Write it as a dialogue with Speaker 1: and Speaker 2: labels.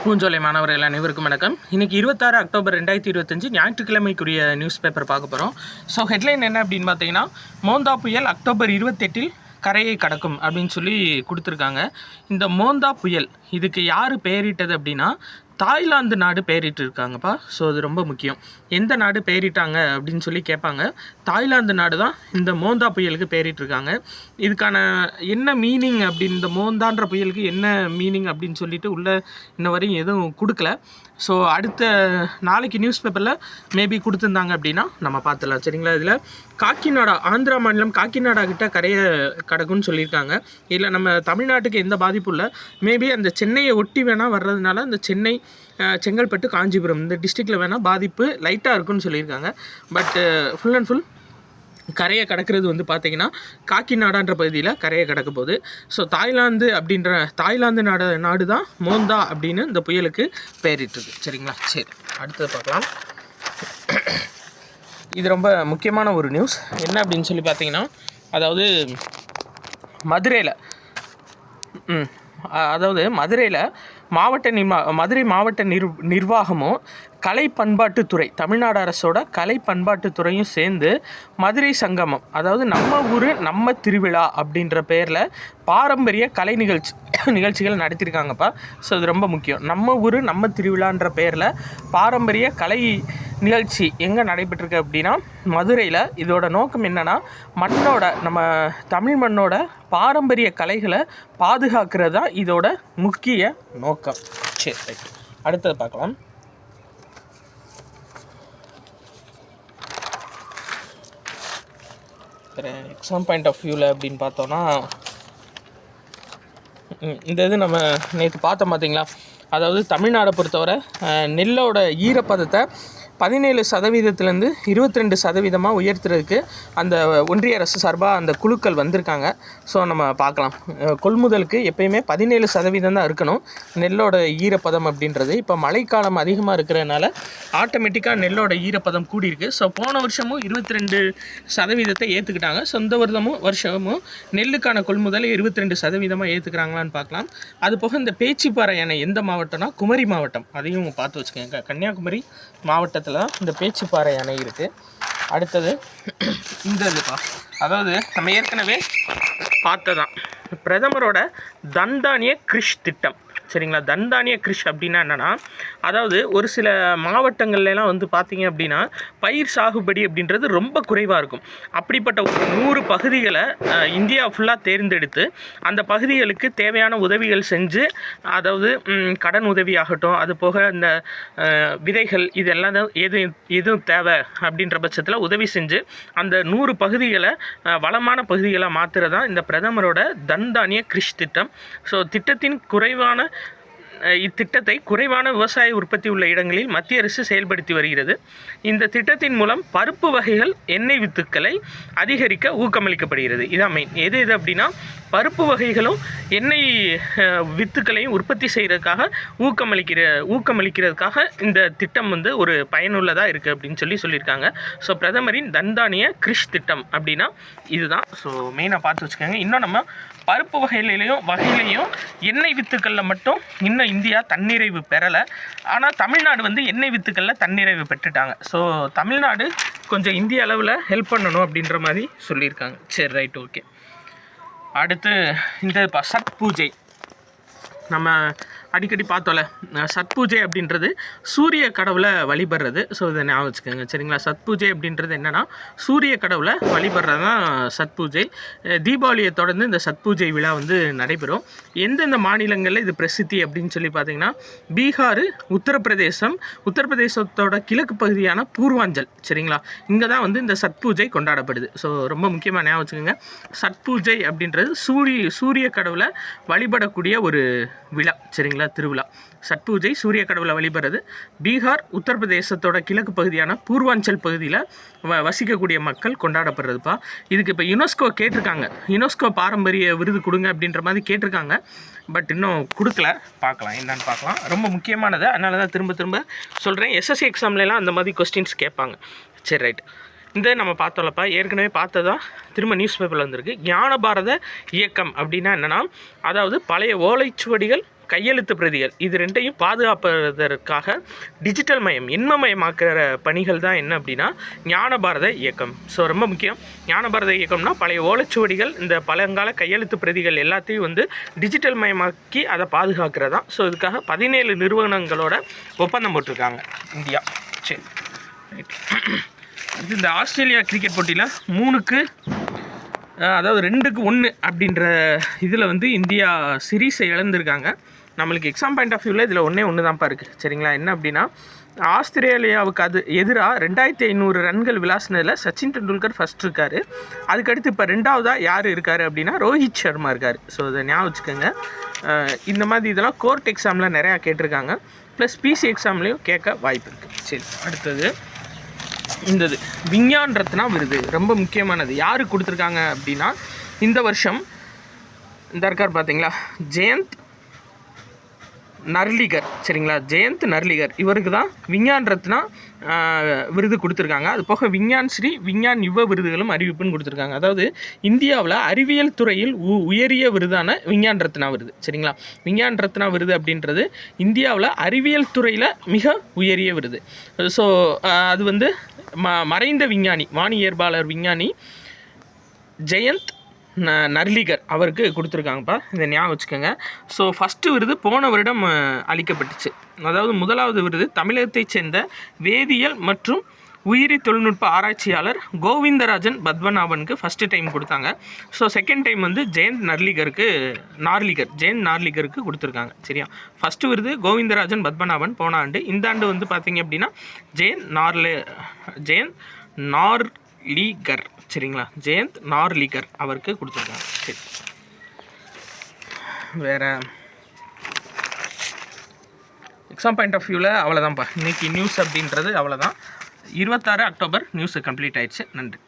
Speaker 1: பூஞ்சோலை மாணவர்கள் அனைவருக்கும் வணக்கம். இன்றைக்கி 26 அக்டோபர் 2025 ஞாயிற்றுக்கிழமைக்குரிய நியூஸ் பேப்பர் பார்க்க போகிறோம். ஸோ ஹெட்லைன் என்ன அப்படின்னு பார்த்தீங்கன்னா, மோந்தா புயல் அக்டோபர் 28 கரையை கடக்கும் அப்படின்னு சொல்லி கொடுத்துருக்காங்க. இந்த மோந்தா புயல் இதுக்கு யார் பெயரிட்டது அப்படின்னா தாய்லாந்து நாடு பெயரிட்டு இருக்காங்கப்பா. ஸோ அது ரொம்ப முக்கியம். எந்த நாடு பெயரிட்டாங்க அப்படின்னு சொல்லி கேட்பாங்க. தாய்லாந்து நாடு தான் இந்த மோந்தா புயலுக்கு பெயரிட்டிருக்காங்க. இதுக்கான என்ன மீனிங் அப்படின்னு, இந்த மோந்தான்ற புயலுக்கு என்ன மீனிங் அப்படின்னு சொல்லிட்டு உள்ளே இன்ன வரையும் எதுவும் கொடுக்கல. ஸோ அடுத்த நாளைக்கு நியூஸ் பேப்பரில் மேபி கொடுத்துருந்தாங்க அப்படின்னா நம்ம பார்த்துலாம், சரிங்களா. இதில் காக்கிநாடா, ஆந்திரா மாநிலம் காக்கிநாடா கிட்ட கரையை கடக்குன்னு சொல்லியிருக்காங்க. இதில் நம்ம தமிழ்நாட்டுக்கு எந்த பாதிப்பும் இல்லை. மேபி அந்த சென்னையை ஒட்டி வேணால் வர்றதுனால அந்த சென்னை, செங்கல்பட்டு, காஞ்சிபுரம் இந்த டிஸ்ட்ரிக்டில் வேணால் பாதிப்பு லைட்டாக இருக்குன்னு சொல்லியிருக்காங்க. பட் ஃபுல் அண்ட் ஃபுல் கரையை கடக்கிறது வந்து பார்த்திங்கன்னா காக்கிநாடான்ற பகுதியில் கரையை கடக்க போகுது. ஸோ தாய்லாந்து நாடு தான் மோந்தா அப்படின்னு இந்த புயலுக்கு பெயரிட்டுருக்கு, சரிங்களா. சரி, அடுத்தது பார்க்கலாம். இது ரொம்ப முக்கியமான ஒரு நியூஸ். என்ன அப்படின்னு சொல்லி பார்த்தீங்கன்னா, அதாவது மதுரையில் மதுரை மாவட்ட நிர்வாகமும் கலை பண்பாட்டுத்துறை, தமிழ்நாடு அரசோட கலை பண்பாட்டுத்துறையும் சேர்ந்து மதுரை சங்கமம், அதாவது நம்ம ஊர் நம்ம திருவிழா அப்படின்ற பேரில் பாரம்பரிய கலை நிகழ்ச்சிகள் நடத்தியிருக்காங்கப்பா. ஸோ இது ரொம்ப முக்கியம். நம்ம ஊர் நம்ம திருவிழான்ற பேரில் பாரம்பரிய கலை நிகழ்ச்சி எங்கே நடைபெற்றிருக்கு அப்படின்னா மதுரையில். இதோட நோக்கம் என்னென்னா, நம்ம தமிழ் மண்ணோட பாரம்பரிய கலைகளை பாதுகாக்கிறது தான் இதோட முக்கிய நோக்கம். சரி, ரைட், அடுத்தது பார்க்கலாம். எக்ஸாம் பாயிண்ட் ஆஃப் வியூவில் அப்படின்னு பார்த்தோன்னா, இந்த இது நம்ம நேற்று பார்த்தோம் பார்த்தீங்களா. அதாவது தமிழ்நாடை பொறுத்தவரை நெல்லோட ஈரப்பதத்தை 17% 22% உயர்த்துறதுக்கு அந்த ஒன்றிய அரசு சார்பாக அந்த குழுக்கள் வந்திருக்காங்க. ஸோ நம்ம பார்க்கலாம், கொள்முதலுக்கு எப்பயுமே 17% தான் இருக்கணும் நெல்லோட ஈரப்பதம் அப்படின்றது. இப்போ மழைக்காலம் அதிகமாக இருக்கிறதுனால ஆட்டோமேட்டிக்காக நெல்லோட ஈரப்பதம் கூடியிருக்கு. ஸோ போன வருஷமும் 22% ஏற்றுக்கிட்டாங்க. ஸோ இந்த வருஷமும் நெல்லுக்கான கொள்முதல் 22% ஏற்றுக்கிறாங்களான்னு பார்க்கலாம். அது போக இந்த பேச்சிப்பாறை அணை எந்த மாவட்டம்னா குமரி மாவட்டம், அதையும் பார்த்து வச்சுக்கோங்க. கன்னியாகுமரி மாவட்டத்தில் இந்த பேச்சிப்பாறை அணை இருக்குது. அடுத்தது இந்த இதுப்பா, அதாவது நம்ம ஏற்கனவே பார்த்ததான் பிரதமரோட தன்தானிய கிருஷ் திட்டம், சரிங்களா. தன்தானிய கிருஷ் அப்படின்னா என்னென்னா, அதாவது ஒரு சில மாவட்டங்கள்லாம் வந்து பார்த்திங்க அப்படின்னா பயிர் சாகுபடி அப்படின்றது ரொம்ப குறைவாக இருக்கும். அப்படிப்பட்ட ஒரு 100 பகுதிகளை இந்தியா ஃபுல்லாக தேர்ந்தெடுத்து அந்த பகுதிகளுக்கு தேவையான உதவிகள் செஞ்சு, அதாவது கடன் உதவி ஆகட்டும், அது போக இந்த விதைகள் இதெல்லாம் எதுவும் தேவை அப்படின்ற பட்சத்தில் உதவி செஞ்சு அந்த 100 பகுதிகளை வளமான பகுதிகளாக மாற்றுறதான் இந்த பிரதமரோட தன்தானிய கிருஷ் திட்டம். ஸோ இத்திட்டத்தை குறைவான விவசாய உற்பத்தி உள்ள இடங்களில் மத்திய அரசு செயல்படுத்தி வருகிறது. இந்த திட்டத்தின் மூலம் பருப்பு வகைகள், எண்ணெய் வித்துக்களை அதிகரிக்க ஊக்கமளிக்கப்படுகிறது. இதான் மெயின். எது அப்படின்னா, பருப்பு வகைகளும் எண்ணெய் வித்துக்களையும் உற்பத்தி செய்கிறதுக்காக ஊக்கமளிக்கிறதுக்காக இந்த திட்டம் வந்து ஒரு பயனுள்ளதாக இருக்குது அப்படின்னு சொல்லியிருக்காங்க. ஸோ பிரதமரின் தன்தானிய கிருஷ் திட்டம் அப்படின்னா இதுதான். ஸோ மெயினாக பார்த்து வச்சுக்கோங்க. இன்னும் நம்ம பருப்பு வகையிலையும் எண்ணெய் வித்துக்களில் மட்டும் இன்னும் இந்தியா தன்னிறைவு பெறலை. ஆனால் தமிழ்நாடு வந்து எண்ணெய் வித்துக்களில் தன்னிறைவு பெற்றுட்டாங்க. ஸோ தமிழ்நாடு கொஞ்சம் இந்திய அளவில் ஹெல்ப் பண்ணணும் அப்படின்ற மாதிரி சொல்லியிருக்காங்க. சரி, ரைட், ஓகே. அடுத்து இந்த சட் பூஜை நம்ம அடிக்கடி பார்த்தோம்ல. சட் பூஜை அப்படின்றது சூரிய கடவுளை வழிபடுறது. ஸோ இதை ஞாபகம் வச்சுக்கோங்க, சரிங்களா. சட் பூஜை அப்படின்றது என்னென்னா சூரிய கடவுளை வழிபடுறது தான் சட் பூஜை. தீபாவளியை தொடர்ந்து இந்த சட் பூஜை விழா வந்து நடைபெறும். எந்தெந்த மாநிலங்களில் இது பிரசித்தி அப்படின்னு சொல்லி பார்த்தீங்கன்னா, பீகார், உத்தரப்பிரதேசத்தோட கிழக்கு பகுதியான பூர்வாஞ்சல், சரிங்களா. இங்கே தான் வந்து இந்த சட் பூஜை கொண்டாடப்படுது. ஸோ ரொம்ப முக்கியமாக ஞாபகம் வச்சுக்கோங்க. சட் பூஜை அப்படின்றது சூரிய கடவுளை வழிபடக்கூடிய ஒரு விழா, சரிங்களா, திருவிழா. சட் பூஜை சூரிய கடவுளை வழிபடுறது. பீகார், உத்தரப்பிரதேசத்தோட கிழக்கு பகுதியான பூர்வாஞ்சல் பகுதியில் வசிக்கக்கூடிய மக்கள் கொண்டாடப்படுறதுப்பா. இதுக்கு இப்போ யுனெஸ்கோ கேட்டிருக்காங்க, யுனெஸ்கோ பாரம்பரிய விருது கொடுங்க அப்படின்ற மாதிரி கேட்டிருக்காங்க. பட் இன்னும் கொடுக்கல, பார்க்கலாம் என்னன்னு பார்க்கலாம். ரொம்ப முக்கியமானது, அதனால தான் திரும்ப சொல்கிறேன். எஸ்எஸ்சி எக்ஸாம்லாம் அந்த மாதிரி கொஸ்டின்ஸ் கேட்பாங்க. சரி, ரைட். இந்த நம்ம பார்த்தோம்லப்பா, ஏற்கனவே பார்த்ததான் திரும்ப நியூஸ் பேப்பரில் வந்திருக்கு. ஞான பாரத இயக்கம் அப்படின்னா என்னென்னா, அதாவது பழைய ஓலைச்சுவடிகள் கையெழுத்து பிரதிகள் இது ரெண்டையும் பாதுகாப்பதற்காக டிஜிட்டல் மயம் எண்மமயமாக்குற பணிகள் தான் என்ன அப்படின்னா ஞான பாரத இயக்கம். ஸோ ரொம்ப முக்கியம். ஞான பாரத இயக்கம்னா பழைய ஓலைச்சுவடிகள் இந்த பழங்கால கையெழுத்து பிரதிகள் எல்லாத்தையும் வந்து டிஜிட்டல் மயமாக்கி அதை பாதுகாக்கிறதான். ஸோ இதுக்காக 17 நிறுவனங்களோட ஒப்பந்தம் போட்டிருக்காங்க இந்தியா. சரி, ரைட். இது இந்த ஆஸ்திரேலியா கிரிக்கெட் போட்டியில் 2-1 அப்படின்ற இதில் வந்து இந்தியா சீரீஸை இழந்திருக்காங்க. நம்மளுக்கு எக்ஸாம் பாயிண்ட் ஆஃப் வியூவில் இதில் ஒன்று தான்ப்பா இருக்குது. சரிங்களா? என்ன அப்படின்னா ஆஸ்திரேலியாவுக்கு எதிராக 2500 ரன்கள் விளாசினதில் சச்சின் டெண்டுல்கர் ஃபஸ்ட் இருக்கார். அதுக்கடுத்து இப்போ 2வதாக யார் இருக்கார் அப்படின்னா ரோஹித் சர்மா இருக்கார். ஸோ இதை ஞாபகம் வச்சுக்கோங்க. இந்த மாதிரி இதெல்லாம் கோர்ட் எக்ஸாமில் நிறையா கேட்டிருக்காங்க, ப்ளஸ் பிசி எக்ஸாம்லேயும் கேட்க வாய்ப்பு இருக்குது. சரி, அடுத்தது இந்தது விஞ்ஞான் ரத்னா விருது ரொம்ப முக்கியமானது. யாருக்கு கொடுத்துருக்காங்க அப்படின்னா இந்த வருஷம் இந்த இருக்கார் பார்த்தீங்களா, ஜெயந்த் நர்லிகர். சரிங்களா? ஜெயந்த் நர்லிகர் இவருக்கு தான் விஞ்ஞான் ரத்னா விருது கொடுத்துருக்காங்க. அது போக விஞ்ஞான் ஸ்ரீ விஞ்ஞான் யுவ விருதுகளும் அறிவிப்புன்னு கொடுத்துருக்காங்க. அதாவது இந்தியாவில் அறிவியல் துறையில் உயரிய விருதான விஞ்ஞான் ரத்னா விருது. சரிங்களா? விஞ்ஞான் ரத்னா விருது அப்படின்றது இந்தியாவில் அறிவியல் துறையில் மிக உயரிய விருது. ஸோ அது வந்து மறைந்த விஞ்ஞானி வானியற்பாளர் விஞ்ஞானி ஜெயந்த் நர்லிகர் அவருக்கு கொடுத்துருக்காங்கப்பா. இதை ஞாபகம் வச்சுக்கோங்க. ஸோ ஃபஸ்ட்டு விருது போன வருடம் அளிக்கப்பட்டுச்சு. அதாவது முதலாவது விருது தமிழகத்தைச் சேர்ந்த வேதியியல் மற்றும் உயிரி தொழில்நுட்ப ஆராய்ச்சியாளர் கோவிந்தராஜன் பத்மநாபனுக்கு ஃபஸ்ட்டு டைம் கொடுத்தாங்க. ஸோ செகண்ட் டைம் வந்து ஜெயந்த் நார்லிகருக்கு கொடுத்துருக்காங்க. சரியா? ஃபஸ்ட்டு விருது கோவிந்தராஜன் பத்மநாபன் போன ஆண்டு. இந்த ஆண்டு வந்து பார்த்திங்க அப்படின்னா ஜெயந்த் நார்லிகர். சரிங்களா? ஜெயந்த் நார்லிகர் அவருக்கு கொடுத்துருக்காங்க. சரி, வேறு எக்ஸாம் பாயிண்ட் ஆஃப் வியூவில் அவ்வளோதான்ப்பா. இன்றைக்கி நியூஸ் அப்படின்றது அவ்வளோதான். 26 அக்டோபர் நியூஸு கம்ப்ளீட் ஆயிடுச்சு. நன்றி.